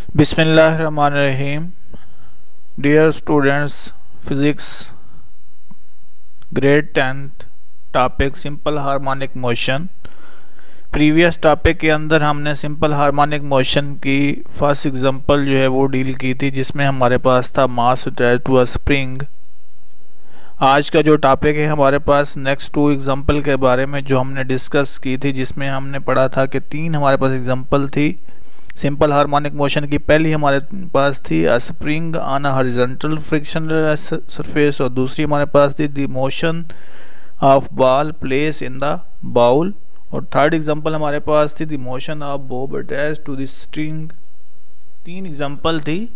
बिस्मिल्लाहिर्रहमानिर्रहीम। Dear students, physics grade 10th, topic simple harmonic motion. Previous topic के अंदर हमने सिंपल हार्मोनिक मोशन की फर्स्ट एग्जांपल जो है वो डील की थी, जिसमें हमारे पास था मास अटैच्ड टू अ स्प्रिंग। आज का जो टॉपिक है हमारे पास नेक्स्ट टू एग्जांपल के बारे में जो हमने डिस्कस की थी, जिसमें हमने पढ़ा था कि तीन हमारे पास एग्जांपल थी सिंपल हार्मोनिक मोशन की। पहली हमारे पास थी a spring on a horizontal frictionless surface, और दूसरी हमारे पास थी the motion of ball place in the bowl, और थर्ड एग्जांपल हमारे पास थी the motion of bob attached to the string. तीन एग्जांपल थी।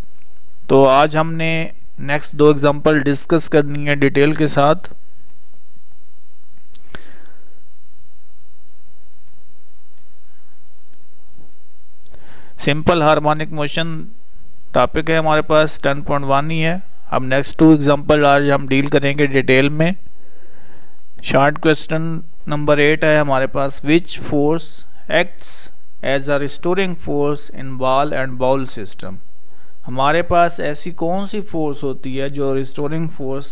तो आज हमने नेक्स्ट दो एग्जांपल डिस्कस करनी है डिटेल के साथ। सिंपल हार्मोनिक मोशन टॉपिक है हमारे पास 10.1 ही है। अब नेक्स्ट टू एग्जांपल आज हम डील करेंगे डिटेल में। शॉर्ट क्वेश्चन नंबर 8 है हमारे पास, which force acts as a restoring force in ball and bowl system. हमारे पास ऐसी कौन सी फोर्स होती है जो रिस्टोरिंग फोर्स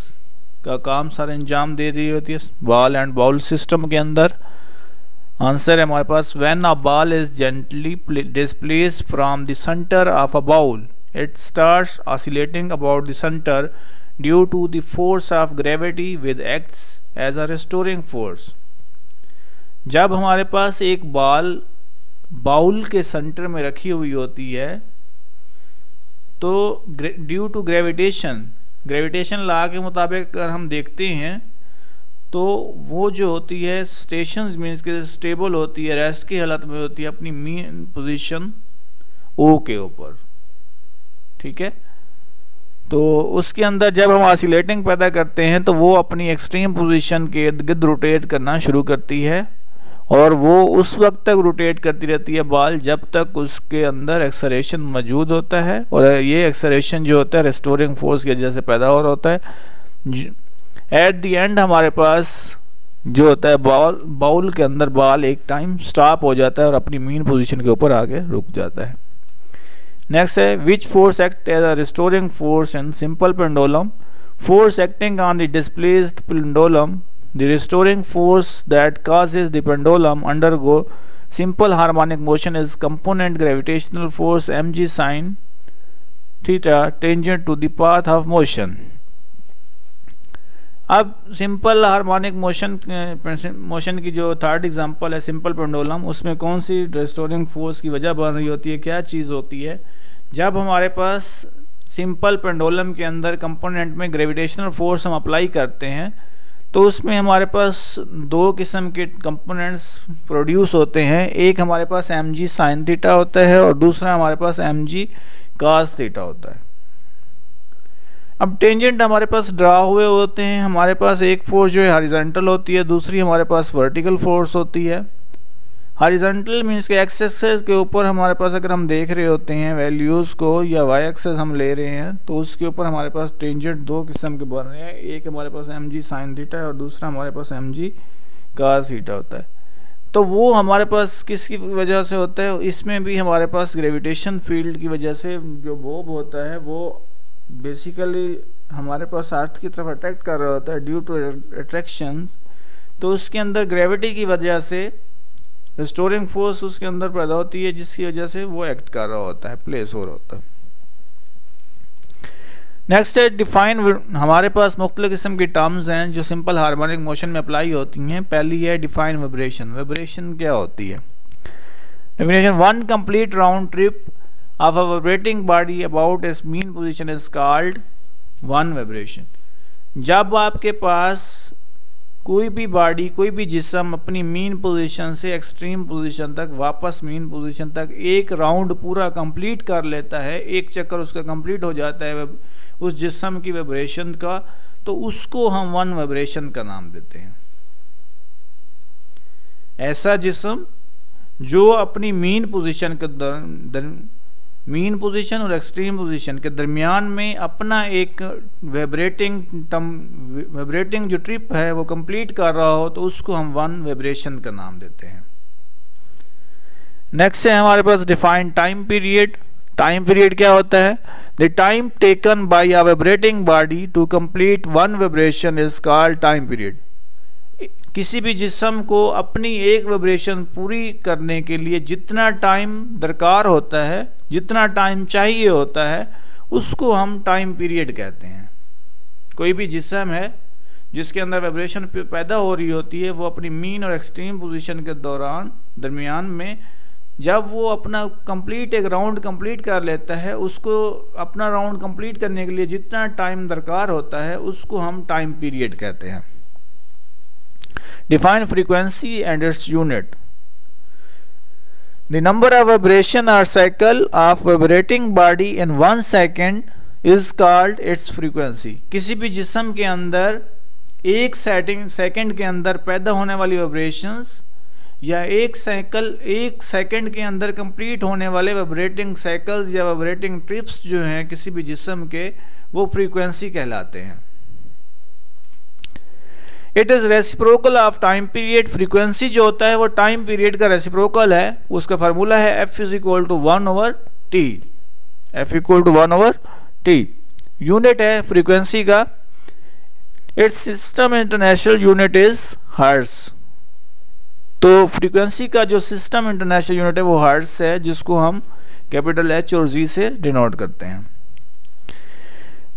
का काम सर अंजाम दे रही होती है बॉल एंड बाउल सिस्टम के अंदर। आंसर है हमारे पास, when a ball is gently displaced from the centre of a bowl it starts oscillating about the centre due to the force of gravity with acts as a restoring force. जब हमारे पास एक ball bowl के centre में रखी हुई होती है तो ड्यू टू ग्रेविटेशन लॉ के मुताबिक अगर हम देखते हैं तो वो जो होती है स्टेशंस मीन्स के स्टेबल होती है, रेस्ट की हालत में होती है अपनी मेन पोजीशन ओ के ऊपर। ठीक है, तो उसके अंदर जब हम ऑसिलेटिंग पैदा करते हैं तो वो अपनी एक्सट्रीम पोजीशन के इर्द गिर्द रोटेट करना शुरू करती है, और वो उस वक्त तक रोटेट करती रहती है बॉल जब तक उसके अंदर एक्सेलरेशन मौजूद होता है, और ये एक्सेलरेशन जो होता है रिस्टोरिंग फोर्स की वजह से पैदा हो रहा होता है। एट द एंड हमारे पास जो होता है बाउल के अंदर बॉल एक टाइम स्टॉप हो जाता है और अपनी मेन पोजीशन के ऊपर आगे रुक जाता है। नेक्स्ट है, which force act as a restoring force in simple pendulum. Force acting on the displaced pendulum, the restoring force that causes the pendulum undergo simple harmonic motion is component gravitational force mg sin theta tangent to the path of motion। अब simple harmonic motion की जो third example है simple pendulum, उसमें कौन सी restoring force की वजह बन रही होती है, क्या चीज़ होती है। जब हमारे पास सिंपल पेंडुलम के अंदर कंपोनेंट में ग्रेविटेशनल फोर्स हम अप्लाई करते हैं तो उसमें हमारे पास दो किस्म के कंपोनेंट्स प्रोड्यूस होते हैं। एक हमारे पास mg साइन थीटा होता है और दूसरा हमारे पास mg cos थीटा होता है। अब टेंजेंट हमारे पास ड्रा हुए होते हैं। हमारे पास एक फोर्स जो है हॉरिजॉन्टल होती है, दूसरी हमारे पास वर्टिकल फोर्स होती है। हॉरिजॉन्टल मीन्स के एक्स एक्सेस के ऊपर हमारे पास अगर हम देख रहे होते हैं वैल्यूज़ को, या वाई एक्सेस हम ले रहे हैं, तो उसके ऊपर हमारे पास टेंजेंट दो किस्म के बन रहे हैं। एक हमारे पास mg साइन थीटा है और दूसरा हमारे पास mg cos थीटा होता है। तो वो हमारे पास किसकी वजह से होता है, इसमें भी हमारे पास ग्रेविटेशन फील्ड की वजह से जो बॉब होता है वो बेसिकली हमारे पास अर्थ की तरफ अट्रैक्ट कर रहा होता है ड्यू टू अट्रैक्शन। तो उसके अंदर ग्रेविटी की वजह से रिस्टोरिंग फोर्स उसके अंदर पैदा होती है, जिसकी वजह से वो एक्ट कर रहा होता है, प्लेस हो रहा होता है। नेक्स्ट है डिफाइन। हमारे पास मुख्तलिफ किस्म की टर्म्स हैं जो सिंपल हार्मोनिक मोशन में अप्लाई होती हैं। पहली है डिफाइन वाइब्रेशन। वाइब्रेशन क्या होती है? Definition, one complete round trip of a vibrating body about it's mean position is called one vibration. जब आपके पास कोई भी बॉडी, कोई भी जिस्म अपनी मीन पोजीशन से एक्सट्रीम पोजीशन तक वापस मीन पोजीशन तक एक राउंड पूरा कंप्लीट कर लेता है, एक चक्कर उसका कंप्लीट हो जाता है उस जिस्म की वाइब्रेशन का, तो उसको हम वन वाइब्रेशन का नाम देते हैं। ऐसा जिस्म जो अपनी मीन पोजीशन के मीन पोजीशन और एक्सट्रीम पोजीशन के दरमियान में अपना एक वाइब्रेटिंग जो ट्रिप है वो कंप्लीट कर रहा हो, तो उसको हम वन वाइब्रेशन का नाम देते हैं। नेक्स्ट है हमारे पास defined time period. Time period क्या होता है? The time taken by a vibrating body to complete one vibration is called time period. किसी भी जिस्म को अपनी एक वाइब्रेशन पूरी करने के लिए जितना टाइम दरकार होता है, जितना टाइम चाहिए होता है, उसको हम टाइम पीरियड कहते हैं। कोई भी जिस्म है जिसके अंदर वाइब्रेशन पैदा हो रही होती है, वो अपनी मीन और एक्सट्रीम पोजीशन के दरमियान में जब वो अपना कंप्लीट एक राउंड कंप्लीट कर लेता है, उसको अपना राउंड कंप्लीट करने के लिए जितना टाइम दरकार होता है उसको हम टाइम पीरियड कहते हैं। Define frequency and its unit. The number of vibration और cycle of vibrating body in 1 second is called its frequency. किसी भी जिस्म के अंदर एक सेकंड के अंदर पैदा होने वाली वाइब्रेशंस या एक सेकंड के अंदर कंप्लीट होने वाले वाइब्रेटिंग साइकिल्स या वाइब्रेटिंग ट्रिप्स जो हैं किसी भी जिस्म के, वो फ्रीक्वेंसी कहलाते हैं। It is reciprocal of time period. Frequency जो होता है वो टाइम पीरियड का रेसिप्रोकल है। उसका फार्मूला है F = 1/T। F = 1/T unit है फ्रीक्वेंसी का। It's system international unit is hertz. तो फ्रीक्वेंसी का जो सिस्टम इंटरनेशनल यूनिट है वो हर्ट्ज है, जिसको हम कैपिटल H और Z से डिनोट करते हैं।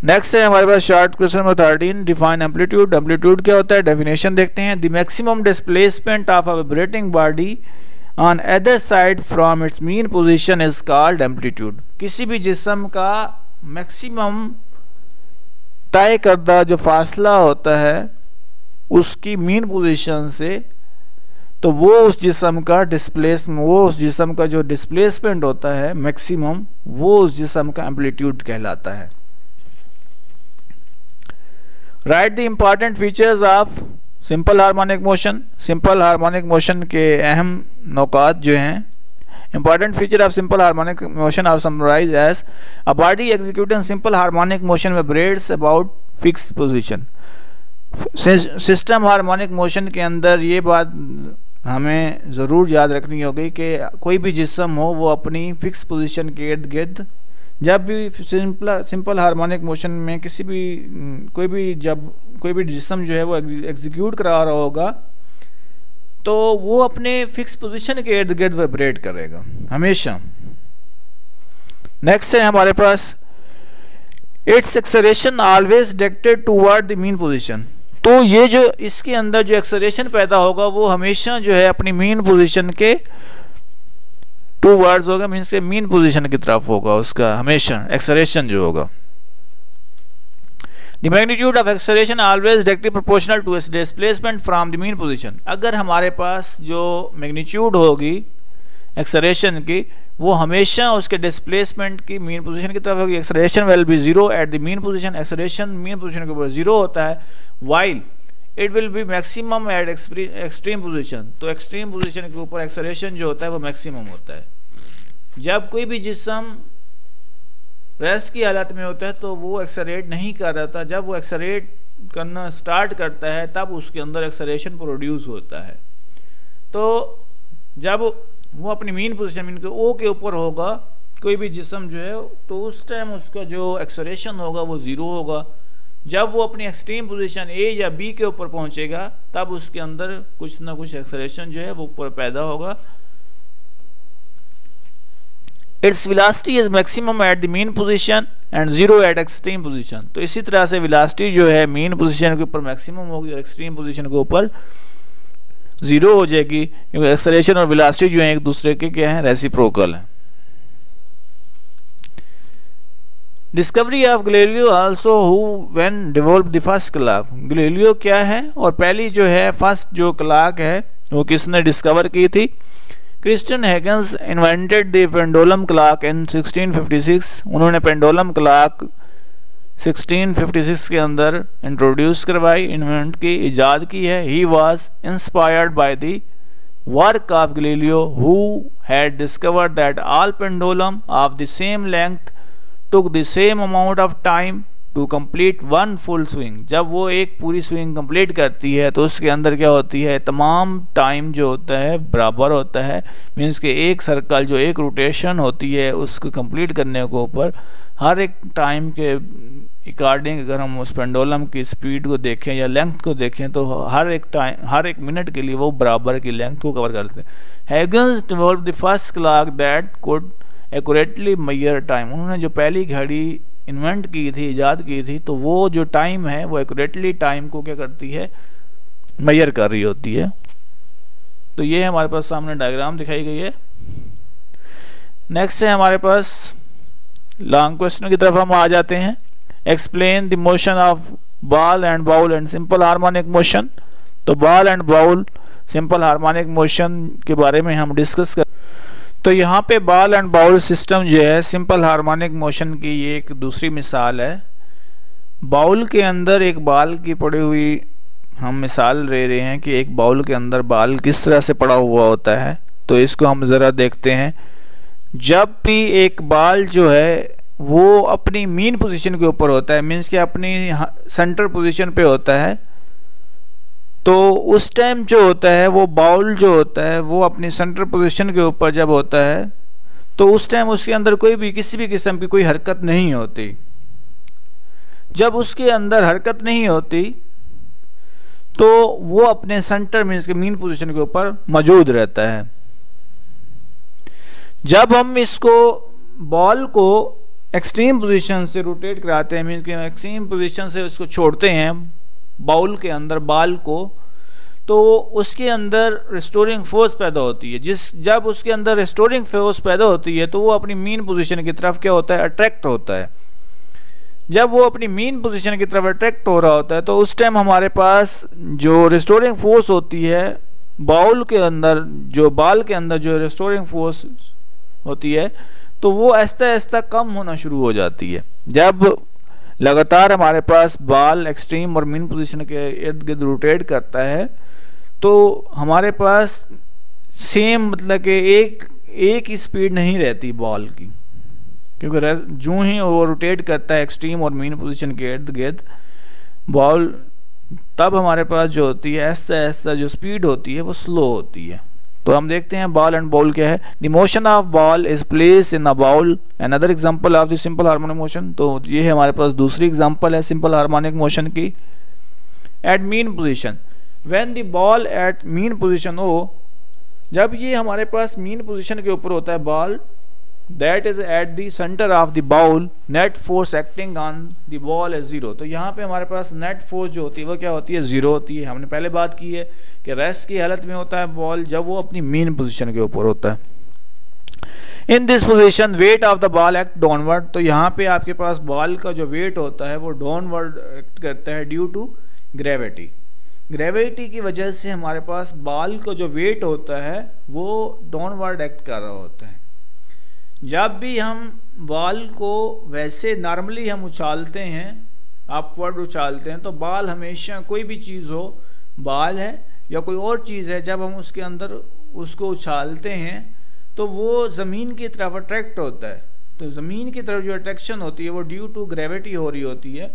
नेक्स्ट है हमारे पास short question number 13, define amplitude. Amplitude क्या होता है? डेफिनेशन देखते हैं। The maximum displacement of a vibrating body on other side from its mean position is called amplitude. किसी भी जिस्म का मैक्सिमम तय करदा जो फासला होता है उसकी मीन पोजीशन से, तो वो उस जिस्म का जो डिस्प्लेसमेंट होता है मैक्सिमम, वो उस जिस्म का एम्पलीट्यूड कहलाता है। Write the important features of simple harmonic motion. Simple harmonic motion के अहम नुकात जो हैं, important feature of simple harmonic motion are summarise as a body executing simple harmonic motion vibrates about fixed position. System harmonic motion के अंदर ये बात हमें ज़रूर याद रखनी होगी कि कोई भी जिस्म हो वो अपनी फिक्स पोजीशन के इर्द गिर्द, जब भी सिंपल हार्मोनिक मोशन में कोई भी जिस्म जो है वो एग्जीक्यूट करा रहा होगा, तो वो अपने फिक्स पोजीशन के इर्द गिर्द वाइब्रेट करेगा हमेशा। नेक्स्ट है हमारे पास its acceleration always directed toward the mean position. तो ये जो इसके अंदर जो एक्सेलरेशन पैदा होगा वो हमेशा जो है अपनी मीन पोजीशन के टुवर्ड्स होगा, मीन्स के मीन पोजीशन की तरफ होगा उसका हमेशा एक्सेलरेशन जो होगा। The magnitude of acceleration always directly proportional to its displacement from the mean position। अगर हमारे पास जो मैग्नीट्यूड होगी एक्सेलरेशन की वो हमेशा उसके डिस्प्लेसमेंट की मीन पोजीशन की तरफ होगी। Acceleration will be 0 at the mean position. Acceleration mean position के ऊपर 0 होता है, while it will be maximum eight extreme position. तो एक्सट्रीम पोजीशन के ऊपर एक्सेलरेशन जो होता है वो मैक्सिमम होता है। जब कोई भी जिस्म रेस्ट की हालत में होता है तो वो एक्सेलरेट नहीं कर रहा था, जब वो एक्सेलरेट करना स्टार्ट करता है तब उसके अंदर एक्सेलरेशन प्रोड्यूस होता है। तो जब वो अपनी मीन पोजीशन मीन के ओ के ऊपर होगा कोई भी जिस्म जो है, तो उस टाइम उसका जो एक्सेलरेशन होगा वो 0 होगा। जब वो अपनी एक्सट्रीम पोजीशन ए या बी के ऊपर पहुंचेगा तब उसके अंदर कुछ ना कुछ एक्सेलरेशन जो है वो ऊपर पैदा होगा। Its velocity is maximum at the mean position and 0 at extreme position। तो इसी तरह से वेलोसिटी जो है मीन पोजीशन के ऊपर मैक्सिमम होगी और एक्सट्रीम पोजीशन के ऊपर 0 हो जाएगी, क्योंकि एक्सेलरेशन और वेलोसिटी जो है एक दूसरे के क्या है, रेसिप्रोकल है। Discovery of Galileo also who when developed the first clock. Galileo क्या है और पहली जो है फर्स्ट जो क्लॉक है वो किसने डिस्कवर की थी? Christian Huygens invented the pendulum clock in 1656। उन्होंने पेंडुलम क्लॉक 1656 के अंदर इंट्रोड्यूस करवाई, इन्वेंट की, इजाद की है। He was inspired by the work of Galileo who had discovered that all pendulum of the same length took the same amount of time to complete one full swing. जब वो एक पूरी swing complete करती है तो उसके अंदर क्या होती है, तमाम टाइम जो होता है बराबर होता है। मीन्स के एक सर्कल जो एक रोटेशन होती है उसको कंप्लीट करने के ऊपर हर एक टाइम के अकॉर्डिंग अगर हम उस पेंडुलम की स्पीड को देखें या लेंथ को देखें तो हर एक मिनट के लिए वो बराबर की लेंथ को कवर करते हैं। Huygens developed the first clock that could accurately measure time. उन्होंने जो पहली घड़ी इन्वेंट की थी, ईजाद की थी, तो वो जो टाइम है वो एक्यूरेटली टाइम को क्या करती है, मेजर कर रही होती है। तो ये हमारे पास सामने डायग्राम दिखाई गई है। नेक्स्ट है हमारे पास लॉन्ग क्वेश्चन की तरफ हम आ जाते हैं। Explain the motion of ball and bowl and simple harmonic motion. तो ball and bowl simple harmonic motion के बारे में हम डिस्कस कर। तो यहाँ पे बॉल एंड बाउल सिस्टम जो है सिंपल हार्मोनिक मोशन की ये एक दूसरी मिसाल है। बाउल के अंदर एक बॉल की पड़ी हुई हम मिसाल ले रहे हैं कि एक बाउल के अंदर बॉल किस तरह से पड़ा हुआ होता है। तो इसको हम ज़रा देखते हैं। जब भी एक बॉल जो है वो अपनी मीन पोजीशन के ऊपर होता है, मीन्स कि अपनी सेंटर पोजीशन पे होता है, तो उस टाइम जो होता है वो बाउल जो होता है वो अपनी सेंटर पोजीशन के ऊपर जब होता है तो उस टाइम उसके अंदर कोई भी किसी भी किस्म की कोई हरकत नहीं होती। जब उसके अंदर हरकत नहीं होती तो वो अपने सेंटर मीन्स के मीन पोजीशन के ऊपर मौजूद रहता है। जब हम इसको बॉल को एक्सट्रीम पोजीशन से रोटेट कराते हैं, मीन्स के एक्सट्रीम पोजीशन से उसको छोड़ते हैं बाउल के अंदर बॉल को, तो उसके अंदर रिस्टोरिंग फोर्स पैदा होती है। जब उसके अंदर रिस्टोरिंग फोर्स पैदा होती है तो वो अपनी मीन पोजीशन की तरफ क्या होता है, अट्रैक्ट होता है। जब वो अपनी मीन पोजीशन की तरफ अट्रैक्ट हो रहा होता है तो उस टाइम हमारे पास जो रिस्टोरिंग फोर्स होती है बाउल के अंदर, जो बॉल के अंदर जो रिस्टोरिंग फोर्स होती है तो वो आहिस्ता आहिस्ता कम होना शुरू हो जाती है। जब लगातार हमारे पास बॉल एक्सट्रीम और मीन पोजीशन के इर्द गिर्द रोटेट करता है तो हमारे पास सेम मतलब कि एक ही स्पीड नहीं रहती बॉल की, क्योंकि जो ही वो रोटेट करता है एक्सट्रीम और मीन पोजीशन के इर्द गिर्द बॉल, तब हमारे पास जो होती है आहिस्ता आहिस्ता जो स्पीड होती है वो स्लो होती है। तो हम देखते हैं बॉल एंड बाउल क्या है। The motion of ball is place in a bowl, another example of the simple harmonic motion. तो ये है हमारे पास दूसरी एग्जांपल है सिंपल हार्मोनिक मोशन की। At mean position, when the ball at mean position हो, जब ये हमारे पास मीन पोजीशन के ऊपर होता है ball, that is at the centre of the bowl, net force acting on the ball is zero. तो यहाँ पे हमारे पास नेट फोर्स जो होती है वो क्या होती है, जीरो होती है। हमने पहले बात की है कि रेस्ट की हालत में होता है बॉल जब वो अपनी मीन पोजीशन के ऊपर होता है। In this position weight of the ball act downward. तो यहाँ पे आपके पास बॉल का जो वेट होता है वो डाउनवर्ड एक्ट करता है ड्यू टू ग्रेविटी। ग्रेविटी की वजह से हमारे पास बॉल का जो वेट होता है वो डाउनवर्ड एक्ट कर रहा होता है। जब भी हम बॉल को वैसे नॉर्मली हम उछालते हैं, अपवर्ड उछालते हैं, तो बॉल हमेशा कोई भी चीज़ हो, बॉल है या कोई और चीज़ है, जब हम उसके अंदर उसको उछालते हैं तो वो ज़मीन की तरफ अट्रैक्ट होता है। तो ज़मीन की तरफ जो अट्रैक्शन होती है वो ड्यू टू ग्रेविटी हो रही होती है।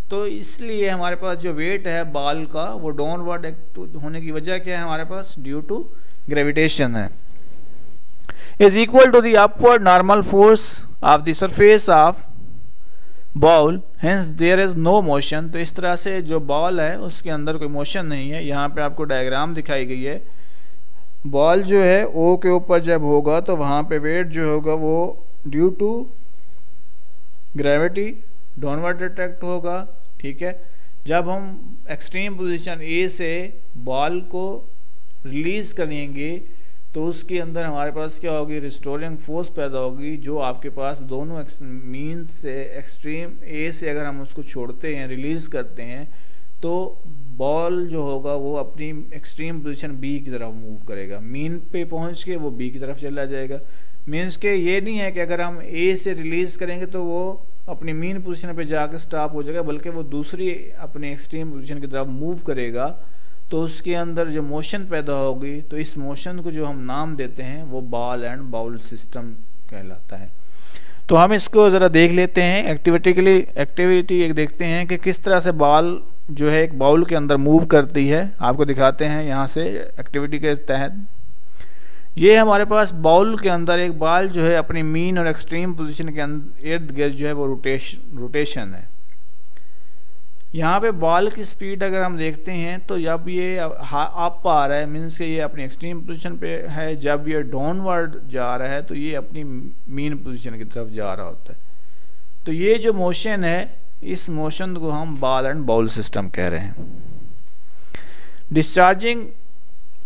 तो इसलिए हमारे पास जो वेट है बॉल का वो डाउनवर्ड एक्ट होने की वजह क्या है, हमारे पास ड्यू टू ग्रेविटेशन है, is equal to the upward normal force of the surface of ball, hence there is no motion। तो इस तरह से जो बॉल है उसके अंदर कोई मोशन नहीं है। यहाँ पे आपको डायग्राम दिखाई गई है। बॉल जो है ओ के ऊपर जब होगा तो वहाँ पे वेट जो होगा वो due to gravity downward attract होगा, ठीक है। जब हम एक्सट्रीम पोजीशन ए से बॉल को रिलीज़ करेंगे तो उसके अंदर हमारे पास क्या होगी, रिस्टोरिंग फोर्स पैदा होगी, जो आपके पास दोनों मीन से एक्सट्रीम ए से अगर हम उसको छोड़ते हैं, रिलीज़ करते हैं, तो बॉल जो होगा वो अपनी एक्सट्रीम पोजीशन बी की तरफ मूव करेगा। मीन पे पहुंच के वो बी की तरफ चला जाएगा। मीन्स के ये नहीं है कि अगर हम ए से रिलीज़ करेंगे तो वो अपनी मीन पोजीशन पे जाकर स्टॉप हो जाएगा, बल्कि वो दूसरी अपनी एक्सट्रीम पोजीशन की तरफ मूव करेगा। तो उसके अंदर जो मोशन पैदा होगी, तो इस मोशन को जो हम नाम देते हैं वो बॉल एंड बाउल सिस्टम कहलाता है। तो हम इसको ज़रा देख लेते हैं एक्टिविटी एक देखते हैं कि किस तरह से बॉल जो है एक बाउल के अंदर मूव करती है। आपको दिखाते हैं यहाँ से एक्टिविटी के तहत। ये हमारे पास बाउल के अंदर एक बॉल जो है अपनी मीन और एक्सट्रीम पोजीशन के इर्द गिर्द जो है वो रोटेशन है। यहाँ पे बॉल की स्पीड अगर हम देखते हैं तो जब ये अप आ रहा है मीन्स कि ये अपनी एक्सट्रीम पोजीशन पे है, जब ये डाउनवर्ड जा रहा है तो ये अपनी मीन पोजीशन की तरफ जा रहा होता है। तो ये जो मोशन है, इस मोशन को हम बॉल एंड बाउल सिस्टम कह रहे हैं। डिस्चार्जिंग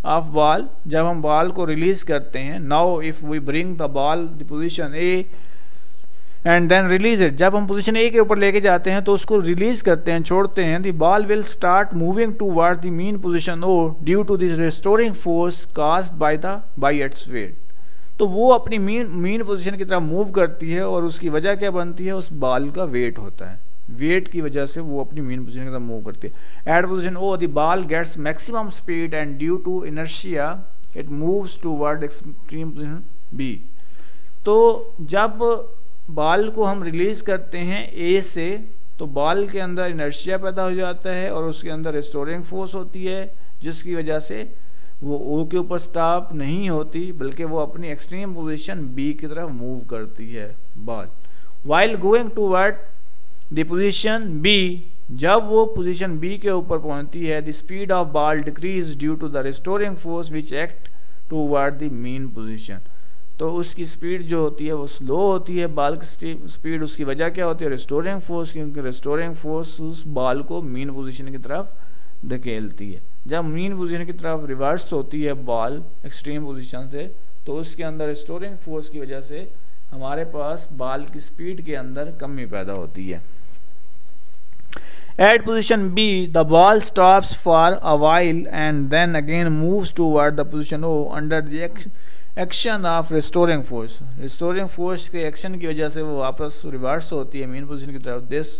ऑफ बॉल, जब हम बॉल को रिलीज करते हैं, now if we bring the ball the position A and then release it, जब हम पोजीशन ए के ऊपर लेके जाते हैं तो उसको रिलीज करते हैं, छोड़ते हैं, the ball will start moving toward the mean position O due to this restoring force caused by its weight. तो वो अपनी मीन पोजीशन की तरफ मूव करती है और उसकी वजह क्या बनती है, उस बॉल का वेट होता है, वेट की वजह से वो अपनी मीन पोजीशन की तरफ मूव करती है। At position O the ball gets maximum speed and due to inertia it moves toward extreme position B. तो जब बॉल को हम रिलीज करते हैं ए से तो बॉल के अंदर इनर्शिया पैदा हो जाता है और उसके अंदर रिस्टोरिंग फोर्स होती है, जिसकी वजह से वो ओ के ऊपर स्टॉप नहीं होती बल्कि वो अपनी एक्सट्रीम पोजीशन बी की तरफ मूव करती है ball. While going toward the position B, जब वो पोजीशन बी के ऊपर पहुंचती है, the speed of ball decrease due to the restoring force which act toward the mean position. तो उसकी स्पीड जो होती है वो स्लो होती है, बॉल की स्पीड, उसकी वजह क्या होती है, रिस्टोरिंग फोर्स, क्योंकि रिस्टोरिंग फोर्स उस बॉल को मीन पोजीशन की तरफ धकेलती है। जब मीन पोजीशन की तरफ रिवर्स होती है बॉल एक्सट्रीम पोजीशन से, तो उसके अंदर रिस्टोरिंग फोर्स की वजह से हमारे पास बॉल की स्पीड के अंदर कमी पैदा होती है। At position B, the ball stops for a while and then again moves toward the position O under the action of restoring force. Restoring force के एक्शन की वजह से वो वापस रिवर्स होती है मीन पोजीशन की तरफ। This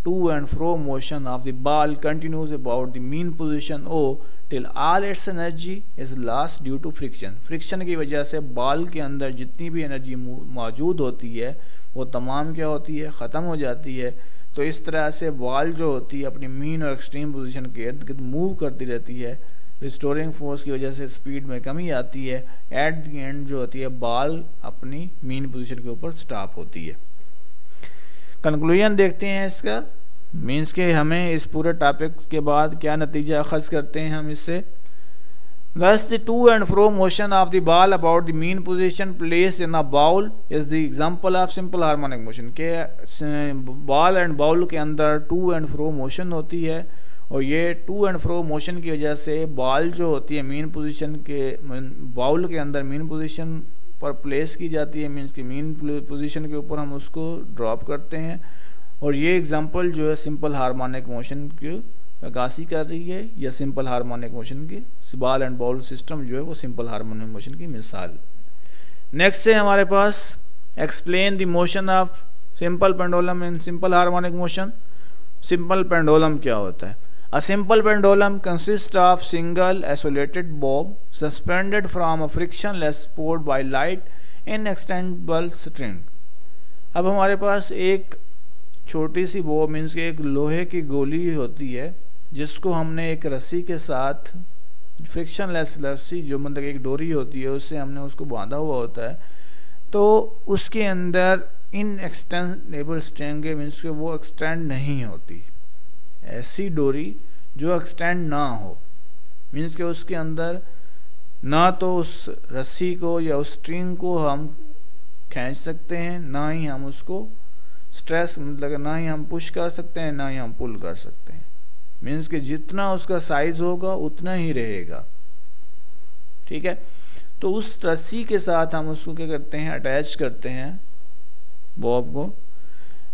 to and fro motion of the ball continues about the mean position O till all its energy is lost due to friction. Friction की वजह से बॉल के अंदर जितनी भी एनर्जी मौजूद होती है वो तमाम क्या होती है, ख़त्म हो जाती है। तो इस तरह से बॉल जो होती है अपनी मीन और एक्सट्रीम पोजीशन के इर्द गिर्द मूव करती रहती है। रिस्टोरिंग फोर्स की वजह से स्पीड में कमी आती है। एट द एंड जो होती है बॉल अपनी मीन पोजीशन के ऊपर स्टॉप होती है। कंक्लूजन देखते हैं इसका, मीन्स के हमें इस पूरे टॉपिक के बाद क्या नतीजा अखज़ करते हैं हम इससे। Thus the to and fro motion of the ball about the mean position placed in a bowl is the example of simple harmonic motion। के बॉल एंड बाउल के अंदर टू एंड फ्रो मोशन होती है और ये to and fro motion की वजह से बॉल जो होती है मीन पोजीशन के बाउल के अंदर मीन पोजीशन पर प्लेस की जाती है, मीन्स की मीन पोजीशन के ऊपर हम उसको ड्रॉप करते हैं। और ये एग्जांपल जो है सिंपल हार्मोनिक मोशन की अक्कासी कर रही है या सिंपल हार्मोनिक मोशन की बॉल एंड बाउल सिस्टम जो है वो सिंपल हार्मोनिक मोशन की मिसाल। नेक्स्ट है हमारे पास explain the motion of simple pendulum in simple harmonic motion. Simple pendulum क्या होता है? A simple pendulum consist of single isolated bob suspended from a frictionless support by light in extendable string. अब हमारे पास एक छोटी सी बॉब मीन्स के एक लोहे की गोली होती है जिसको हमने एक रस्सी के साथ फ्रिक्शनलेस रस्सी जो मतलब एक डोरी होती है उससे हमने उसको बांधा हुआ होता है। तो उसके अंदर इन एक्सटेंडेबल स्ट्रिंग मीन्स के वो एक्सटेंड नहीं होती, ऐसी डोरी जो एक्सटेंड ना हो, मीन्स के उसके अंदर ना तो उस रस्सी को या उस स्ट्रिंग को हम खींच सकते हैं, ना ही हम उसको स्ट्रेस मतलब ना ही हम पुश कर सकते हैं ना ही हम पुल कर सकते हैं। मीन्स कि जितना उसका साइज होगा उतना ही रहेगा, ठीक है। तो उस रस्सी के साथ हम उसको क्या करते हैं, अटैच करते हैं बॉब को।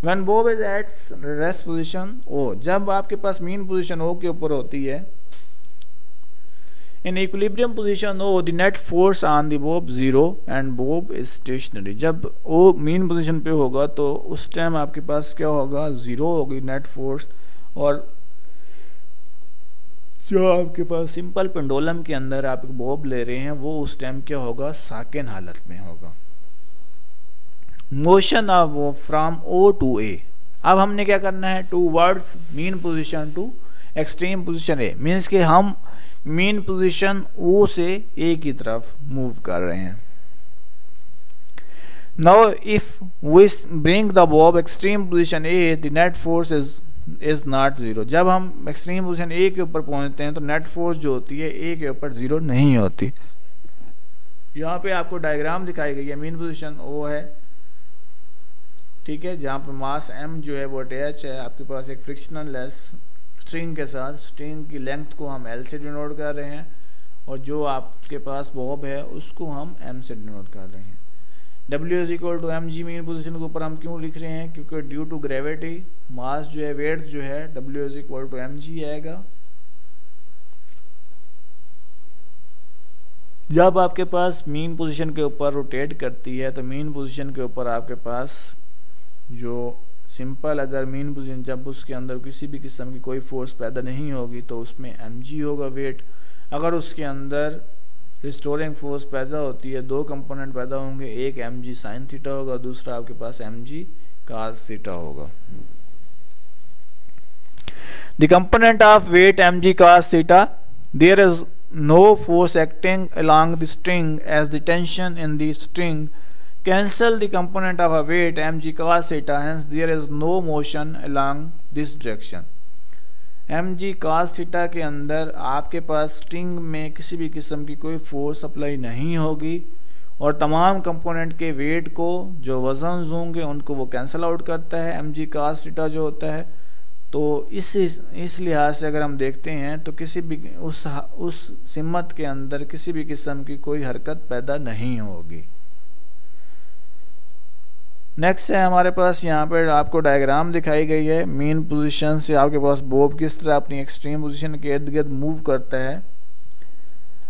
When bob is at rest position O, जब आपके पास मीन पोजीशन ओ के ऊपर होती है, in equilibrium position O the net force on the bob zero and bob is stationary. जब ओ मीन पोजीशन पे होगा तो उस टाइम आपके पास क्या होगा, जीरो होगी नेट फोर्स। और जो आपके पास सिंपल पेंडुलम के अंदर आप बॉब ले रहे हैं वो उस टाइम क्या होगा, साकिन हालत में होगा। Motion of bob from O to A. अब हमने क्या करना है, towards mean position to extreme position A, means कि हम मीन पोजीशन ओ से ए की तरफ मूव कर रहे हैं। Now if we bring the bob extreme position A, the net force is not zero. जब हम एक्सट्रीम पोजीशन ए के ऊपर पहुंचते हैं तो नेट फोर्स जो होती है ए के ऊपर जीरो नहीं होती। यहाँ पे आपको डायग्राम दिखाई गई है, मीन पोजीशन ओ है, ठीक है, जहाँ पे मास m जो है वो अटैच है आपके पास एक फ्रिक्शनल लेस स्ट्रिंग के साथ। स्ट्रिंग की लेंथ को हम L से डिनोट कर रहे हैं और जो आपके पास बॉब है उसको हम m से डिनोट कर रहे हैं। W is equal to mg mean position के ऊपर हम क्यों लिख रहे हैं, क्योंकि ड्यू टू ग्रेविटी मास जो है, वेट जो है, W is equal to mg आएगा। जब आपके पास मीन पोजीशन के ऊपर रोटेट करती है तो मीन पोजीशन के ऊपर आपके पास जो सिंपल अगर मीन पोजीशन जब उसके अंदर किसी भी किस्म की कोई फोर्स पैदा नहीं होगी तो उसमें mg होगा वेट। अगर उसके अंदर रिस्टोरिंग फोर्स पैदा होती है, दो कंपोनेंट पैदा होंगे, एक mg साइन थीटा होगा, दूसरा आपके पास mg cos थीटा होगा। The component of weight mg cos theta, there is no force acting along the string as the tension in the string cancel the component of a weight mg cos theta, hence there is no motion along this direction। mg cos theta के अंदर आपके पास string में किसी भी किस्म की कोई force apply नहीं होगी और तमाम कंपोनेंट के वेट को जो वजन होंगे उनको वो कैंसिल आउट करता है mg cos theta जो होता है। तो इस लिहाज से अगर हम देखते हैं तो किसी भी उस सिमत के अंदर किसी भी किस्म की कोई हरकत पैदा नहीं होगी। नेक्स्ट है हमारे पास यहाँ पर आपको डायग्राम दिखाई गई है, मीन पोजीशन से आपके पास बॉब किस तरह अपनी एक्सट्रीम पोजीशन के इर्द गिर्द मूव करता है।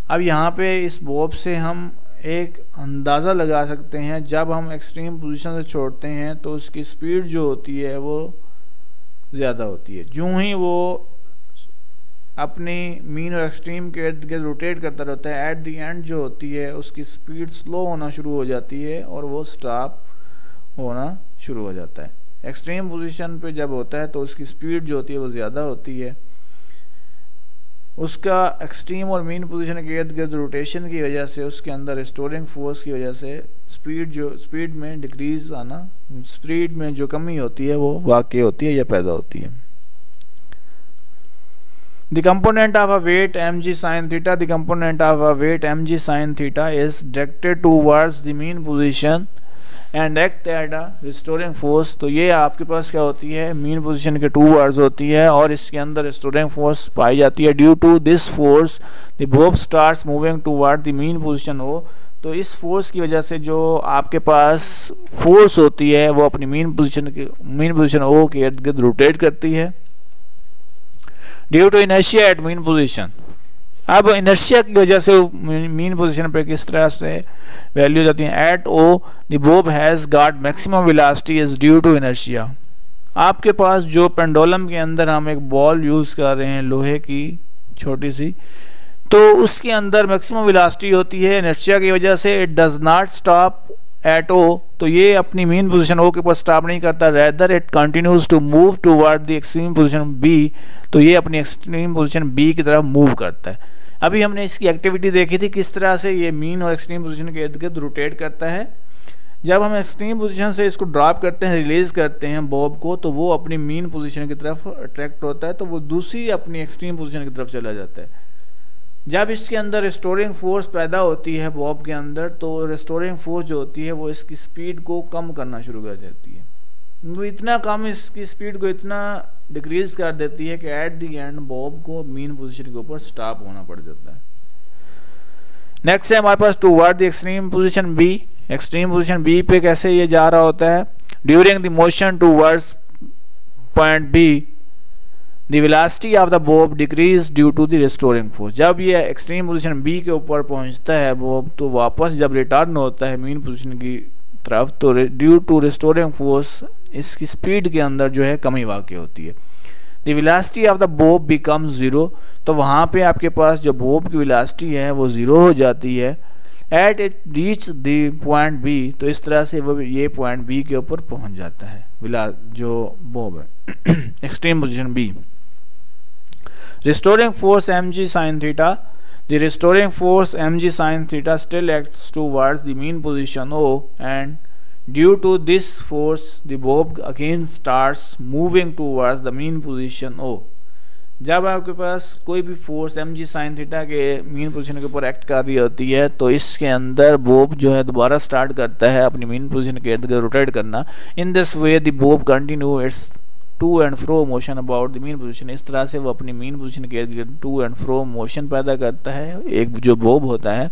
अब यहाँ पे इस बॉब से हम एक अंदाज़ा लगा सकते हैं, जब हम एक्सट्रीम पोजीशन से छोड़ते हैं तो उसकी स्पीड जो होती है वो ज़्यादा होती है। जो ही वो अपनी मीन और एक्सट्रीम के इर्द गिर्द रोटेट करता रहता है, एट दी एंड जो होती है उसकी स्पीड स्लो होना शुरू हो जाती है और वो स्टॉप होना शुरू हो जाता है। एक्सट्रीम पोजीशन पे जब होता है तो उसकी स्पीड जो होती है वो ज़्यादा होती है। उसका एक्सट्रीम और मीन पोजीशन के इर्द गिर्द रोटेशन की वजह से उसके अंदर रिस्टोरिंग फोर्स की वजह से स्पीड में डिक्रीज आना, स्पीड में जो कमी होती है वो वाक़ई होती है या पैदा होती है। The component of a weight mg sin theta, the component of a weight mg sin theta is directed towards the mean position and act as a restoring force। तो ये आपके पास क्या होती है, मीन पोजीशन के टू वर्ड्स होती है और इसके अंदर रिस्टोरिंग फोर्स पाई जाती है। Due to this force the bob starts moving toward the mean position O. तो इस फोर्स की वजह से जो आपके पास फोर्स होती है वो अपनी मीन पोजीशन ओ के इर्द गिर्द रोटेट करती है। Due to inertia at mean position, अब इनर्शिया की वजह से मीन पोजीशन पर किस तरह से वैल्यू जाती है। At O the bob has got maximum velocity is due to inertia. आपके पास जो पेंडुलम के अंदर हम एक बॉल यूज़ कर रहे हैं लोहे की छोटी सी, तो उसके अंदर मैक्सिमम वेलोसिटी होती है इनर्शिया की वजह से। It does not stop at O, तो ये अपनी मीन पोजीशन ओ के ऊपर स्टॉप नहीं करता, rather it continues to move toward the extreme position B. तो ये अपनी एक्सट्रीम पोजीशन बी की तरफ मूव करता है। अभी हमने इसकी एक्टिविटी देखी थी किस तरह से ये मीन और एक्सट्रीम पोजीशन के इर्द गिर्द रोटेट करता है। जब हम एक्सट्रीम पोजीशन से इसको ड्रॉप करते हैं, रिलीज करते हैं बॉब को, तो वो अपनी मीन पोजीशन की तरफ अट्रैक्ट होता है, तो वो दूसरी अपनी एक्सट्रीम पोजीशन की तरफ चला जाता है। जब इसके अंदर रिस्टोरिंग फोर्स पैदा होती है बॉब के अंदर, तो रिस्टोरिंग फोर्स जो होती है वो इसकी स्पीड को कम करना शुरू कर देती है। वो इतना कम इसकी स्पीड को इतना डिक्रीज कर देती है कि एट दी एंड बॉब को मीन पोजीशन के ऊपर स्टॉप होना पड़ जाता है। नेक्स्ट है हमारे पास toward the extreme position B. Extreme position B पे कैसे ये जा रहा होता है, during the motion towards point B the velocity of the bob decrease due to the restoring force. जब ये एक्सट्रीम पोजीशन बी के ऊपर पहुंचता है बॉब, तो वापस जब रिटर्न होता है मीन पोजीशन की तरफ, तो ड्यू टू रिस्टोरिंग फोर्स इसकी स्पीड के अंदर जो है कमी वाक़ई होती है। The velocity of the Bob becomes zero, तो वहाँ पे आपके पास जो बॉब की वेलोसिटी है वो ज़ीरो हो जाती है। At it reach the point B, तो इस तरह से वो ये पॉइंट बी के ऊपर पहुंच जाता है बिला जो बॉब है extreme position B. Restoring force mg sin theta, the restoring force mg sin theta still acts towards the mean position O and due to this force the bob again starts moving towards the mean position O। जब आपके पास कोई भी force mg sin theta के mean position के ऊपर act कर रही होती है तो इसके अंदर बॉब जो है दोबारा स्टार्ट करता है अपनी मीन पोजीशन के इर्द गिर्द रोटेट करना। In this way the bob continue its to and fro motion about the mean position, इस तरह से वो अपनी मीन पोजीशन के इर्द गिर्द टू एंड फ्रो मोशन पैदा करता है एक जो बॉब होता है।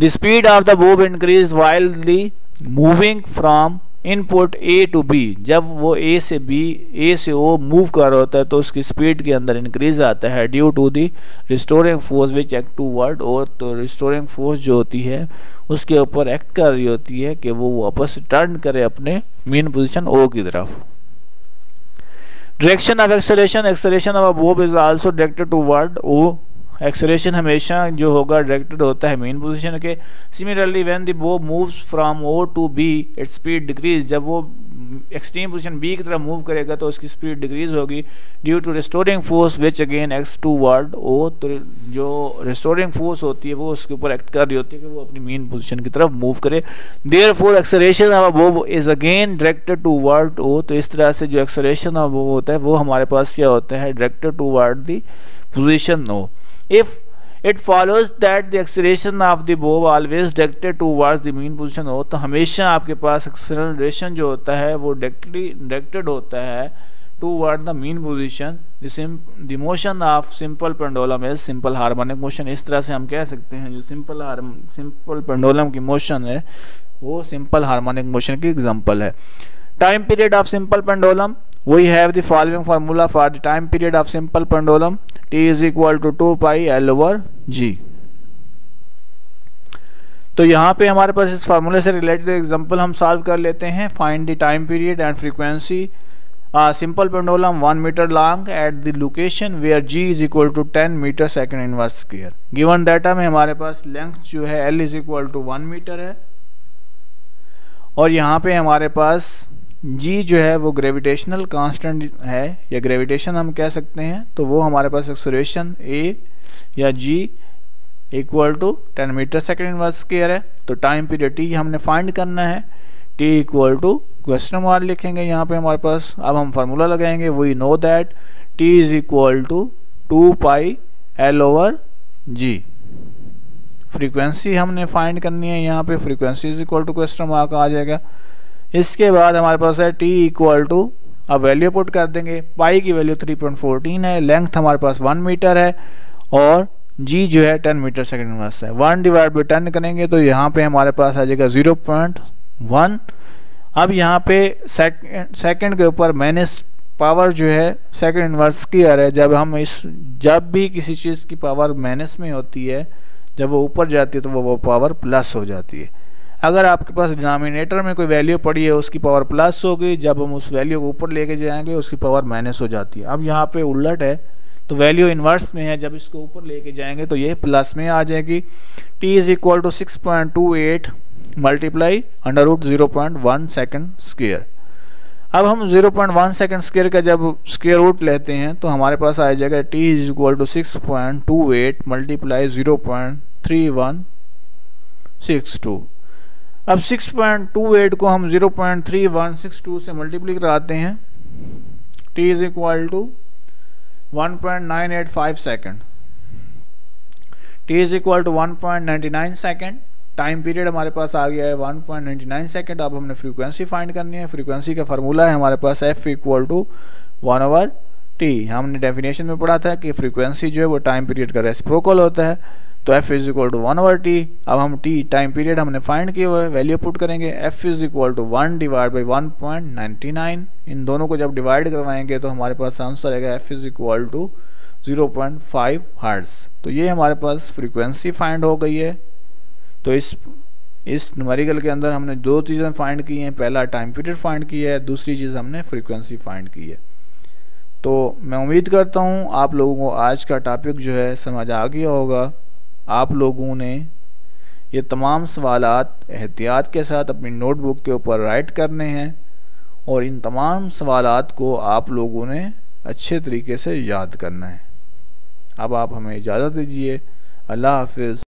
The speed of the bob increase while the moving from इनपुट ए टू बी, जब वो ए से ओ मूव कर रहा होता है तो उसकी स्पीड के अंदर इंक्रीज आता है due to the restoring force which act toward O, तो रिस्टोरिंग फोर्स जो होती है उसके ऊपर एक्ट कर रही होती है कि वो वापस टर्न करे अपने मीन पोजीशन ओ की तरफ। Direction of acceleration, acceleration of bob is also directed toward O, acceleration हमेशा जो होगा डायरेक्टेड होता है मेन पोजीशन के। Similarly when the bob moves from O to B its speed decrease, जब वो एक्सट्रीम पोजीशन बी की तरफ मूव करेगा तो उसकी स्पीड डिक्रीज होगी due to restoring force which again acts toward O, तो जो रिस्टोरिंग फोर्स होती है वो उसके ऊपर एक्ट कर रही होती है कि वो अपनी मेन पोजीशन की तरफ मूव करे। Therefore acceleration of bob is again directed toward O, तो इस तरह से जो एक्सेलरेशन ऑफ बॉब होता है वो हमारे पास क्या होता है directed toward the position O. If it follows that the acceleration of the bob always directed towards the mean position हो, तो हमेशा आपके पास acceleration जो होता है वो directed होता है toward the mean position। The motion of simple pendulum is simple harmonic motion, इस तरह से हम कह सकते हैं जो simple pendulum की motion है वो simple harmonic motion की example है। Time period of simple pendulum, we have the following formula for the time period of simple pendulum, t is equal to 2 pi l over g। तो यहाँ पे हमारे पास इस फार्मूले से रिलेटेड एग्जांपल हम सॉल्व कर लेते हैं। Find the time period and frequency simple pendulum 1 metre long at the location where g is equal to 10 metre second inverse square. Given data में हमारे पास लेंथ जो है l is equal to 1 metre है और यहाँ पे हमारे पास g जो है वो ग्रेविटेशनल कांस्टेंट है या ग्रेविटेशन हम कह सकते हैं, तो वो हमारे पास एक्सेलरेशन a या g equal to 10 metre second inverse square है। तो टाइम पीरियड t हमने फाइंड करना है, t equal to question mark लिखेंगे यहाँ पे हमारे पास। अब हम फार्मूला लगाएंगे, we know that t is equal to 2 pi l over g। Frequency हमने फाइंड करनी है, यहाँ पे frequency is equal to question mark आ जाएगा। इसके बाद हमारे पास है t इक्वल टू, अब वैल्यू पुट कर देंगे, पाई की वैल्यू 3.14 है, लेंथ हमारे पास 1 मीटर है और g जो है 10 मीटर सेकेंड इनवर्स है। 1 डिवाइड बाई 10 करेंगे तो यहाँ पे हमारे पास आ जाएगा 0.1। अब यहाँ पे सेकंड के ऊपर माइनस पावर जो है सेकंड इनवर्स की है, जब भी किसी चीज़ की पावर माइनस में होती है जब वो ऊपर जाती है तो वो पावर प्लस हो जाती है। अगर आपके पास डिनोमिनेटर में कोई वैल्यू पड़ी है उसकी पावर प्लस होगी, जब हम उस वैल्यू को ऊपर लेके जाएंगे उसकी पावर माइनस हो जाती है। अब यहाँ पे उलट है, तो वैल्यू इन्वर्स में है, जब इसको ऊपर लेके जाएंगे तो ये प्लस में आ जाएगी। t is equal to 6.28 multiply under root 0.1 second square. अब हम 0.1 सेकेंड स्क्वायर का जब स्क्वायर रूट लेते हैं तो हमारे पास आ जाएगा t is equal to 6.28 multiply 0.3162। अब 6.28 को हम 0.3162 से मल्टीप्लाई कराते हैं, t is equal to 1.985 second, t is equal to 1.99 second. Time period हमारे पास आ गया है 1.99 सेकेंड। अब हमने फ्रीक्वेंसी फाइंड करनी है। फ्रीक्वेंसी का फार्मूला है हमारे पास f इक्वल टू 1/t। हमने डेफिनेशन में पढ़ा था कि फ्रीक्वेंसी जो है वो टाइम पीरियड का रेसिप्रोकल होता है, तो f is equal to 1/t। अब हम t टाइम पीरियड हमने फाइंड किया हुआ है, वैल्यू पुट करेंगे, f is equal to 1 divide by 1.99। इन दोनों को जब डिवाइड करवाएंगे तो हमारे पास आंसर आएगा f is equal to 0.5 hertz. तो ये हमारे पास फ्रीक्वेंसी फाइंड हो गई है। तो इस न्यूमेरिकल के अंदर हमने दो चीज़ें फाइंड की हैं, पहला टाइम पीरियड फाइंड किया है, दूसरी चीज़ हमने फ्रीक्वेंसी फाइंड की है। तो मैं उम्मीद करता हूँ आप लोगों को आज का टॉपिक जो है समझ आ गया होगा। आप लोगों ने ये तमाम सवालात एहतियात के साथ अपनी नोटबुक के ऊपर राइट करने हैं और इन तमाम सवालात को आप लोगों ने अच्छे तरीके से याद करना है। अब आप हमें इजाज़त दीजिए। अल्लाह हाफिज़।